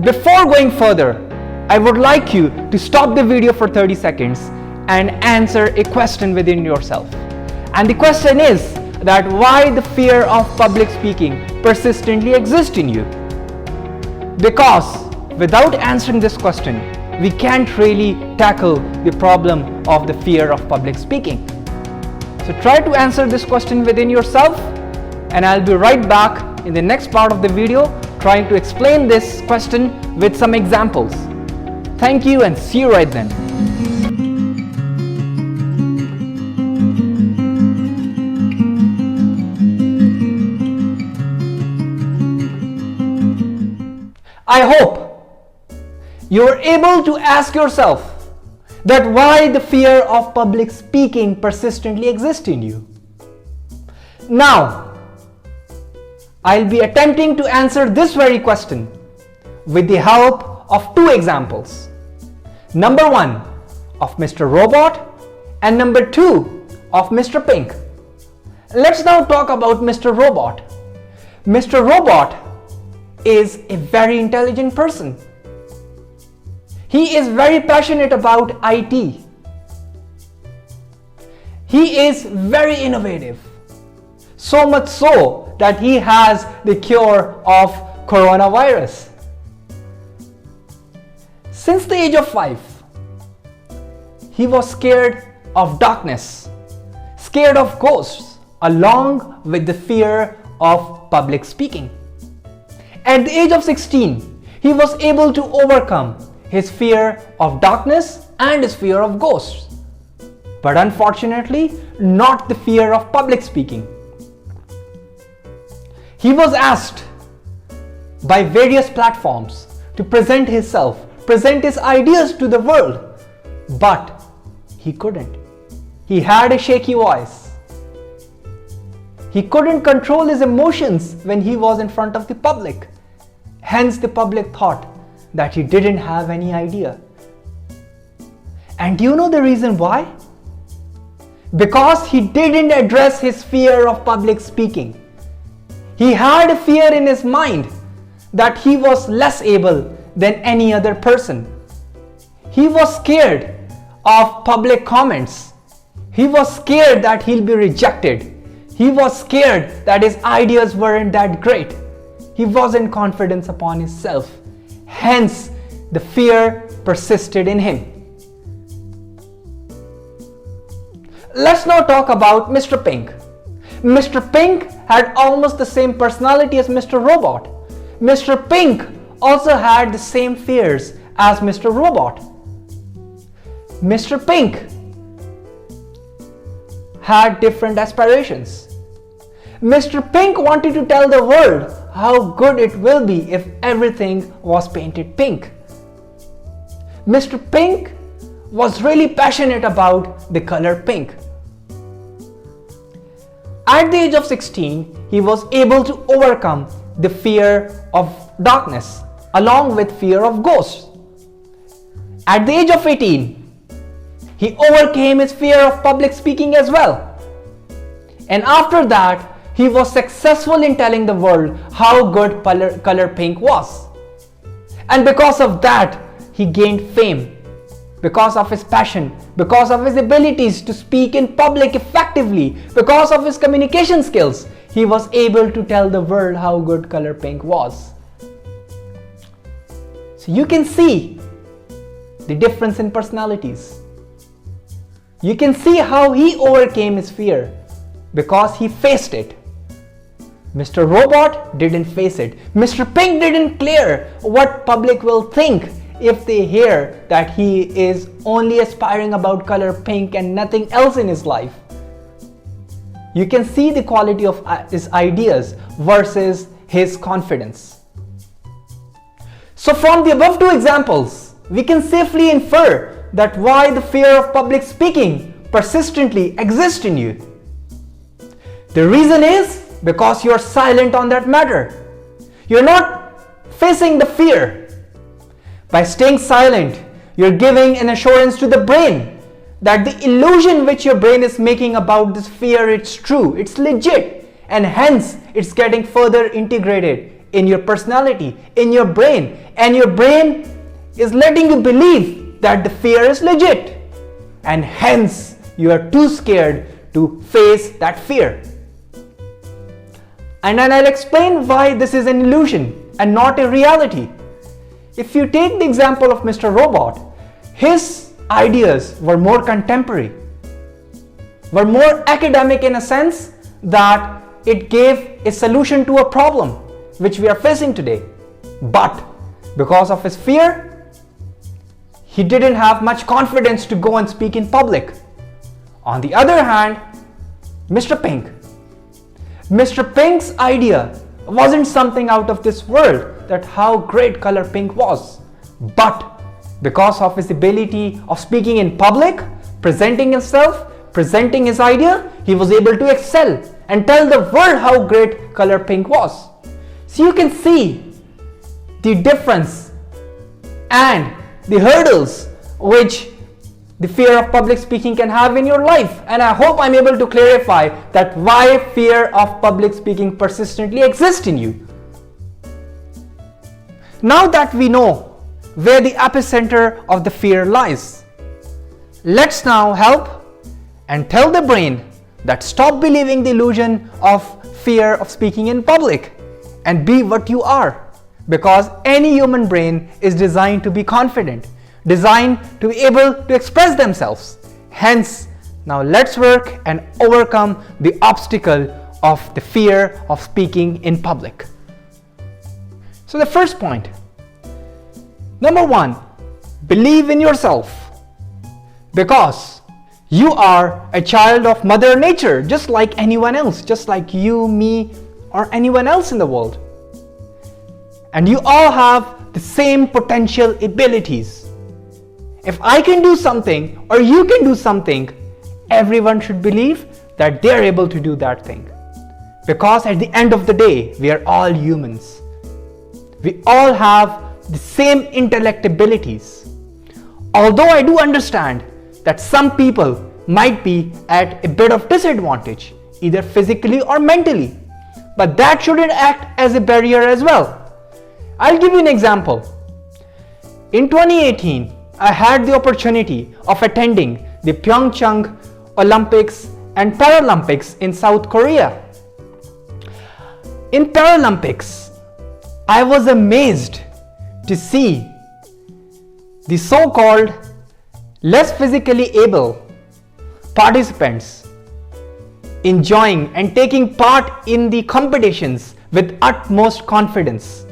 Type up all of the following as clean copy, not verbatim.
Before going further, I would like you to stop the video for 30 seconds and answer a question within yourself. And the question is that why the fear of public speaking persistently exists in you? Because without answering this question, we can't really tackle the problem of the fear of public speaking. So try to answer this question within yourself, and I'll be right back in the next part of the video trying to explain this question with some examples. Thank you and see you right then. I hope you are able to ask yourself that why the fear of public speaking persistently exists in you. Now, I'll be attempting to answer this very question with the help of two examples. Number one of Mr. Robot and number two of Mr. Pink. Let's now talk about Mr. Robot. Mr. Robot is a very intelligent person. He is very passionate about IT. He is very innovative. So much so that he has the cure of coronavirus. Since the age of 5, he was scared of darkness, scared of ghosts, along with the fear of public speaking. At the age of 16, he was able to overcome his fear of darkness and his fear of ghosts, but unfortunately not the fear of public speaking. He was asked by various platforms to present himself, present his ideas to the world, but he couldn't. He had a shaky voice. He couldn't control his emotions when he was in front of the public. Hence, the public thought that he didn't have any idea. And do you know the reason why? Because he didn't address his fear of public speaking. He had a fear in his mind that he was less able than any other person. He was scared of public comments. He was scared that he'll be rejected. He was scared that his ideas weren't that great. He wasn't confident upon himself. Hence, the fear persisted in him. Let's now talk about Mr. Pink. Mr. Pink had almost the same personality as Mr. Robot. Mr. Pink also had the same fears as Mr. Robot. Mr. Pink had different aspirations. Mr. Pink wanted to tell the world how good it will be if everything was painted pink. Mr. Pink was really passionate about the color pink. At the age of 16, he was able to overcome the fear of darkness along with fear of ghosts. At the age of 18, he overcame his fear of public speaking as well. And after that, he was successful in telling the world how good color pink was. And because of that, he gained fame. Because of his passion, because of his abilities to speak in public effectively, because of his communication skills, he was able to tell the world how good color pink was. So you can see the difference in personalities. You can see how he overcame his fear because he faced it. Mr. Robot didn't face it. Mr. Pink didn't care what public will think if they hear that he is only aspiring about color pink and nothing else in his life. You can see the quality of his ideas versus his confidence. So from the above two examples, we can safely infer that why the fear of public speaking persistently exists in you. The reason is because you're silent on that matter. You're not facing the fear. By staying silent, you're giving an assurance to the brain that the illusion which your brain is making about this fear, it's true, it's legit, and hence it's getting further integrated in your personality, in your brain, and your brain is letting you believe that the fear is legit, and hence you are too scared to face that fear. And then I'll explain why this is an illusion and not a reality. If you take the example of Mr. Robot, his ideas were more contemporary, were more academic in a sense that it gave a solution to a problem which we are facing today. But because of his fear, he didn't have much confidence to go and speak in public. On the other hand, Mr. Pink. Mr. Pink's idea wasn't something out of this world, that how great color pink was. But because of his ability of speaking in public, presenting himself, presenting his idea, he was able to excel and tell the world how great color pink was. So you can see the difference and the hurdles which the fear of public speaking can have in your life. And I hope I'm able to clarify that why fear of public speaking persistently exists in you. Now that we know where the epicenter of the fear lies, let's now help and tell the brain that stop believing the illusion of fear of speaking in public and be what you are. Because any human brain is designed to be confident, designed to be able to express themselves. Hence, now let's work and overcome the obstacle of the fear of speaking in public. So the first point, number one, believe in yourself, because you are a child of Mother Nature, just like anyone else, just like you, me, or anyone else in the world. And you all have the same potential abilities. If I can do something or you can do something, everyone should believe that they're able to do that thing. Because at the end of the day, we are all humans. We all have the same intellect abilities. Although I do understand that some people might be at a bit of disadvantage, either physically or mentally, but that shouldn't act as a barrier as well. I'll give you an example. In 2018, I had the opportunity of attending the Pyeongchang Olympics and Paralympics in South Korea. In Paralympics, I was amazed to see the so-called less physically able participants enjoying and taking part in the competitions with utmost confidence.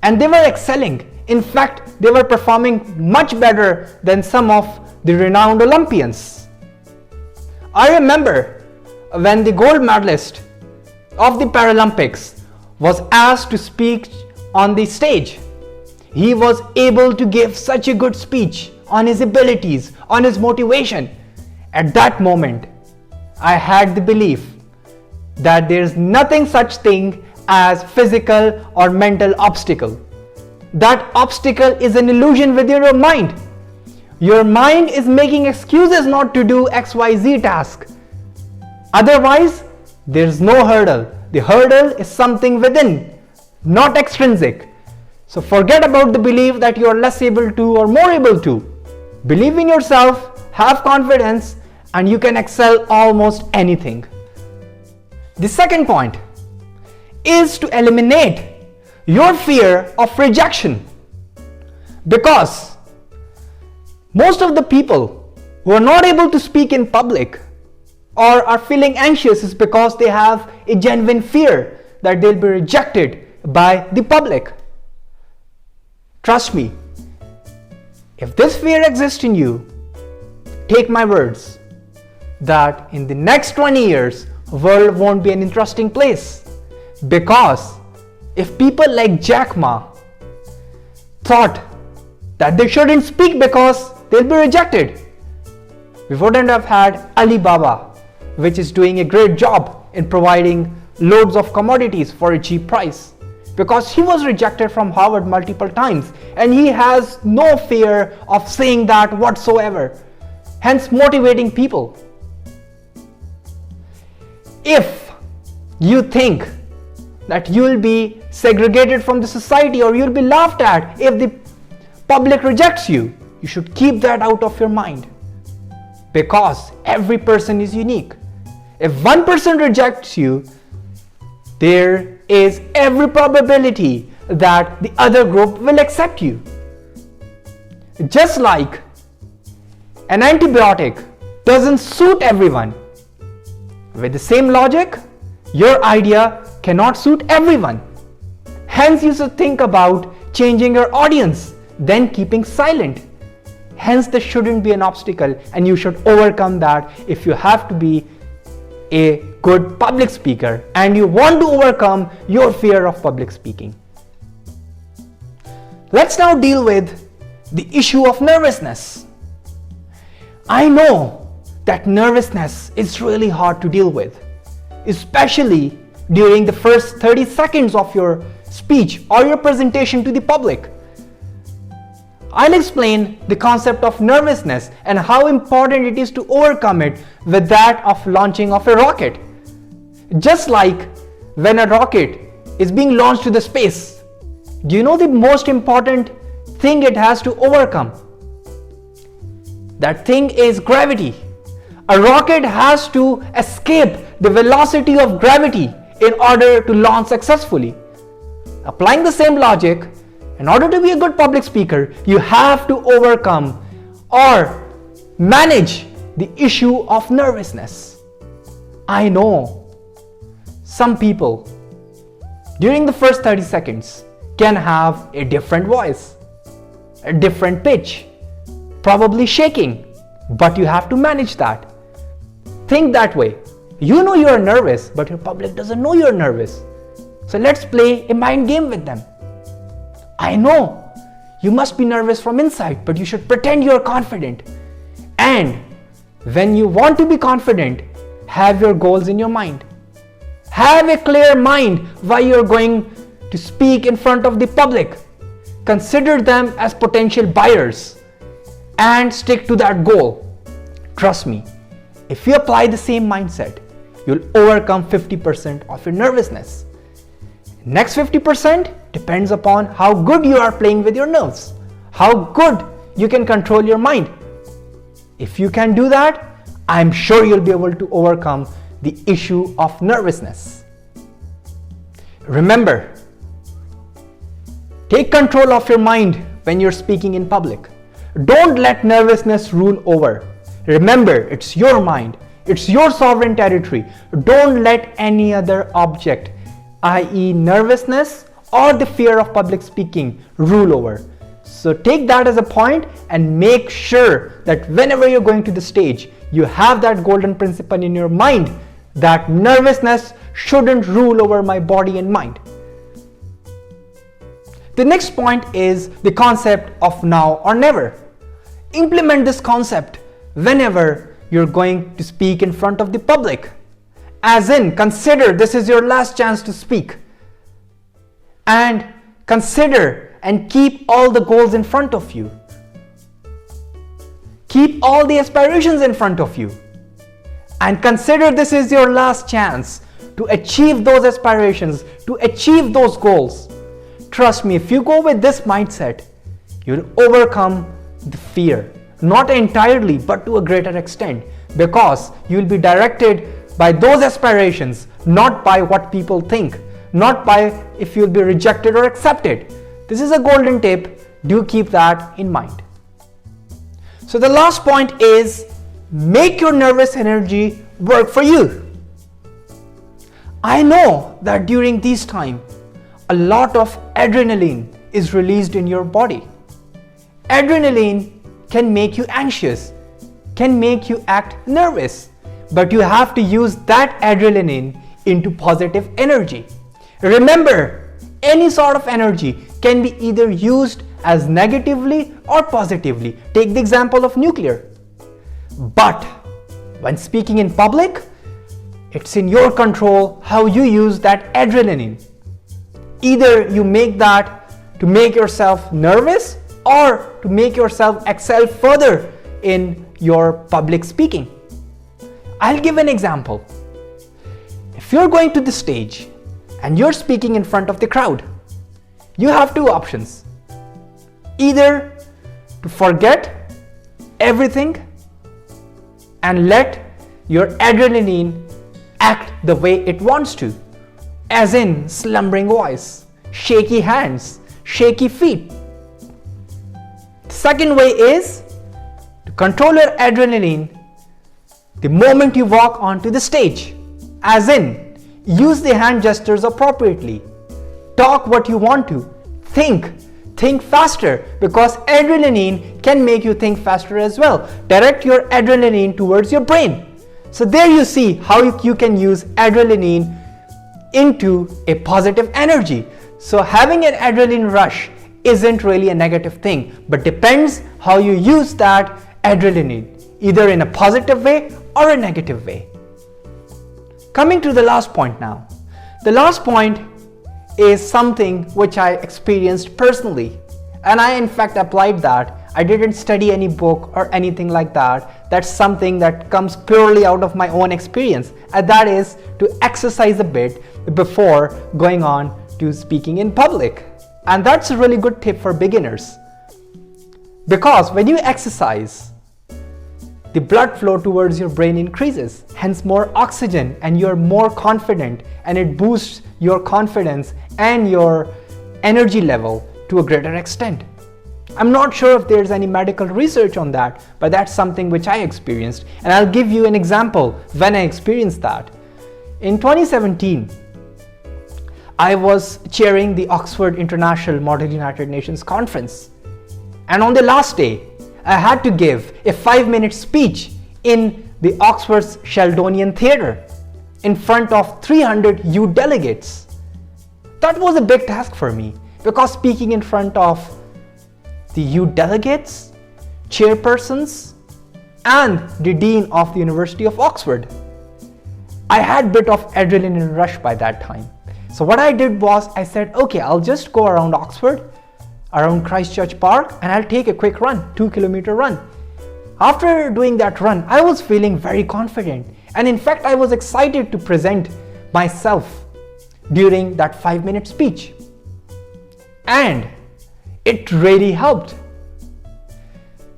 And they were excelling. In fact, they were performing much better than some of the renowned Olympians. I remember when the gold medalist of the Paralympics was asked to speak on the stage. He was able to give such a good speech on his abilities, on his motivation. At that moment, I had the belief that there is nothing such thing as physical or mental obstacle. That obstacle is an illusion within your mind. Your mind is making excuses not to do XYZ task. Otherwise, there is no hurdle. The hurdle is something within, not extrinsic. So forget about the belief that you are less able to or more able to. Believe in yourself, have confidence, and you can excel almost anything. The second point is to eliminate your fear of rejection, because most of the people who are not able to speak in public or are feeling anxious is because they have a genuine fear that they'll be rejected by the public. Trust me, if this fear exists in you, take my words that in the next 20 years, the world won't be an interesting place. Because if people like Jack Ma thought that they shouldn't speak because they'll be rejected, we wouldn't have had Alibaba, which is doing a great job in providing loads of commodities for a cheap price. Because he was rejected from Harvard multiple times and he has no fear of saying that whatsoever, hence motivating people. If you think that you will be segregated from the society or you'll be laughed at if the public rejects you. You should keep that out of your mind, because every person is unique. If one person rejects you, there is every probability that the other group will accept you. Just like an antibiotic doesn't suit everyone, with the same logic, your idea cannot suit everyone. Hence, you should think about changing your audience, then keeping silent. Hence, this shouldn't be an obstacle, and you should overcome that if you have to be a good public speaker and you want to overcome your fear of public speaking. Let's now deal with the issue of nervousness. I know that nervousness is really hard to deal with, especially during the first 30 seconds of your speech or your presentation to the public. I'll explain the concept of nervousness and how important it is to overcome it with that of launching of a rocket. Just like when a rocket is being launched to the space, do you know the most important thing it has to overcome? That thing is gravity. A rocket has to escape the velocity of gravity in order to launch successfully. Applying the same logic, in order to be a good public speaker, you have to overcome or manage the issue of nervousness. I know some people during the first 30 seconds can have a different voice, a different pitch, probably shaking, but you have to manage that. Think that way. You know you are nervous, but your public doesn't know you are nervous. So let's play a mind game with them. I know you must be nervous from inside, but you should pretend you are confident. And when you want to be confident, have your goals in your mind. Have a clear mind why you are going to speak in front of the public. Consider them as potential buyers and stick to that goal. Trust me, if you apply the same mindset, you'll overcome 50% of your nervousness. Next 50% depends upon how good you are playing with your nerves, how good you can control your mind. If you can do that, I'm sure you'll be able to overcome the issue of nervousness. Remember, take control of your mind when you're speaking in public. Don't let nervousness rule over. Remember, it's your mind, it's your sovereign territory. Don't let any other object, i.e. nervousness or the fear of public speaking, rule over. So take that as a point and make sure that whenever you're going to the stage, you have that golden principle in your mind that nervousness shouldn't rule over my body and mind. The next point is the concept of now or never. Implement this concept whenever you're going to speak in front of the public. As in, consider this is your last chance to speak. And consider and keep all the goals in front of you. Keep all the aspirations in front of you. And consider this is your last chance to achieve those aspirations, to achieve those goals. Trust me, if you go with this mindset, you'll overcome the fear. Not entirely, but to a greater extent. Because you'll be directed by those aspirations, not by what people think. Not by if you'll be rejected or accepted. This is a golden tip. Do keep that in mind. So the last point is make your nervous energy work for you. I know that during this time, a lot of adrenaline is released in your body. Adrenaline can make you anxious, can make you act nervous, but you have to use that adrenaline into positive energy. Remember, any sort of energy can be either used as negatively or positively. Take the example of nuclear. But when speaking in public, it's in your control how you use that adrenaline. Either you make that to make yourself nervous or to make yourself excel further in your public speaking. I'll give an example. If you're going to the stage and you're speaking in front of the crowd. You have two options. Either to forget everything and let your adrenaline act the way it wants to, as in slumbering voice, shaky hands, shaky feet. The second way is to control your adrenaline the moment you walk onto the stage, as in use the hand gestures appropriately, talk what you want to, think faster, because adrenaline can make you think faster as well. Direct your adrenaline towards your brain. So there you see how you can use adrenaline into a positive energy. So having an adrenaline rush isn't really a negative thing, but depends how you use that adrenaline, either in a positive way or a negative way. Coming to the last point now. The last point is something which I experienced personally, and I in fact applied that. I didn't study any book or anything like that. That's something that comes purely out of my own experience, and that is to exercise a bit before going on to speaking in public. And that's a really good tip for beginners, because when you exercise, the blood flow towards your brain increases, hence more oxygen, and you're more confident, and it boosts your confidence and your energy level to a greater extent. I'm not sure if there's any medical research on that, but that's something which I experienced, and I'll give you an example when I experienced that. In 2017, I was chairing the Oxford International Model United Nations Conference, and on the last day, I had to give a 5-minute speech in the Oxford's Sheldonian Theatre in front of 300 youth delegates. That was a big task for me, because speaking in front of the youth delegates, chairpersons, and the Dean of the University of Oxford, I had a bit of adrenaline rush by that time. So what I did was I said, okay, I'll just go around Oxford, around Christchurch Park, and I'll take a quick run, 2-kilometer run. After doing that run, I was feeling very confident, and in fact I was excited to present myself during that 5-minute speech, and it really helped.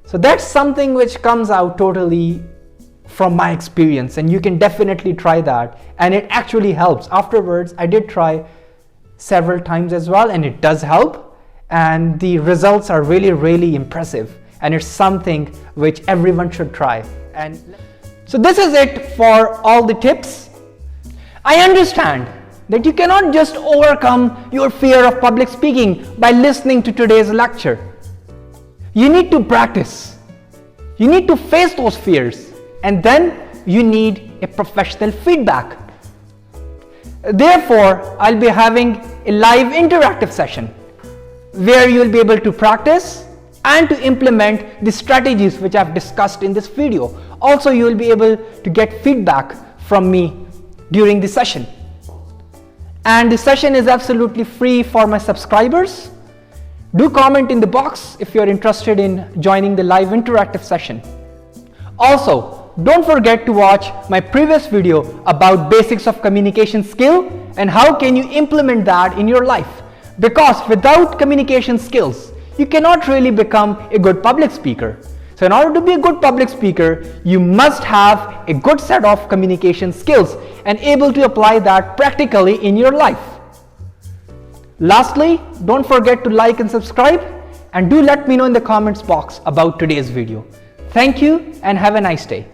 So that's something which comes out totally from my experience, and you can definitely try that, and it actually helps. Afterwards, I did try several times as well, and it does help, and the results are really impressive, and it's something which everyone should try. And so this is it for all the tips. I understand that you cannot just overcome your fear of public speaking by listening to today's lecture. You need to practice. You need to face those fears, and then you need a professional feedback. Therefore, I'll be having a live interactive session where you'll be able to practice and to implement the strategies which I've discussed in this video. Also, you will be able to get feedback from me during the session. And the session is absolutely free for my subscribers. Do comment in the box if you're interested in joining the live interactive session. Also, don't forget to watch my previous video about basics of communication skill and how can you implement that in your life. Because without communication skills, you cannot really become a good public speaker. So in order to be a good public speaker, you must have a good set of communication skills and able to apply that practically in your life. Lastly, don't forget to like and subscribe, and do let me know in the comments box about today's video. Thank you and have a nice day.